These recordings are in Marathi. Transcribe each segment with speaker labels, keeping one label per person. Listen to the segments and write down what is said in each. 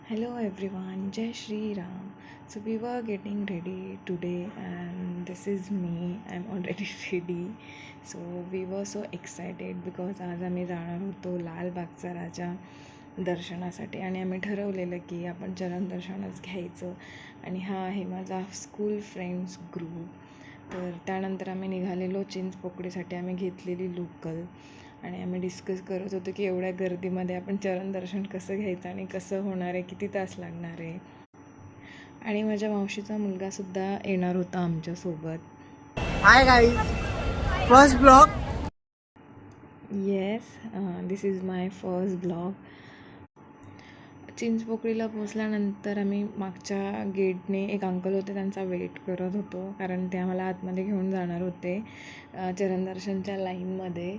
Speaker 1: Hello everyone, Jai Shri Ram. So we were getting ready today and this is me. I'm already ready. So we were so excited because आज आम्ही जाणार होतो लालबागचा राजा दर्शनासाठी आणि आम्ही ठरवलेलं की आपण चरण दर्शनच घ्यायचं आणि हा आहे माझा स्कूल फ्रेंड्स ग्रुप. तर त्यानंतर आम्ही निघालेलो चिंचपोकळीसाठी. आम्ही घेतलेली लोकल आणि आम्ही डिस्कस करत होतो की एवढ्या गर्दीमध्ये आपण चरण दर्शन कसं घ्यायचं आणि कसं होणार आहे, किती तास लागणार आहे. आणि माझ्या मावशीचा मुलगासुद्धा येणार होता आमच्यासोबत.
Speaker 2: Hi guys, first blog.
Speaker 1: Yes, this is my first blog. चिंचपोकळीला पोचल्यानंतर आम्ही मागच्या गेटने एक अंकल होते, त्यांचा वेट करत होतो कारण ते आम्हाला आतमध्ये घेऊन जाणार होते चरणदर्शनच्या लाईनमध्ये.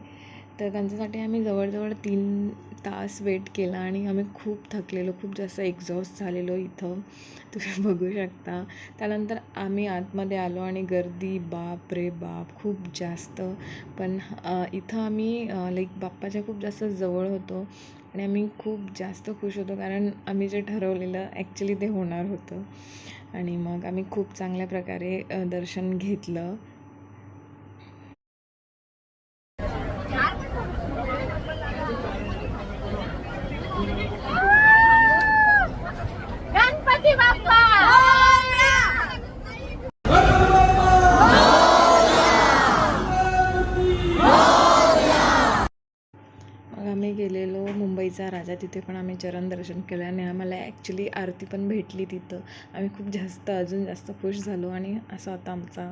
Speaker 1: तर त्यांच्यासाठी आम्ही जवळजवळ 3 तास वेट केला आणि आम्ही खूप थकलेलो, खूप जास्त एक्झॉस्ट झालेलो इथं तुम्ही बघू शकता. त्यानंतर आम्ही आतमध्ये आलो आणि गर्दी बाप रे बाप खूप जास्त. पण इथं आम्ही लाईक बाप्पाच्या खूप जास्त जवळ होतो आणि आम्ही खूप जास्त खुश होतो कारण आम्ही जे ठरवलेलं ॲक्च्युली ते होणार होतं. आणि मग आम्ही खूप चांगल्या प्रकारे दर्शन घेतलं.
Speaker 3: गणपती बाप्पा
Speaker 1: मग आम्ही गेलेलो मुंबईचा राजा, तिथे पण आम्ही चरण दर्शन केलं आणि आम्हाला ॲक्च्युली आरती पण भेटली तिथं. आम्ही खूप जास्त अजून जास्त खुश झालो आणि असा होता आमचा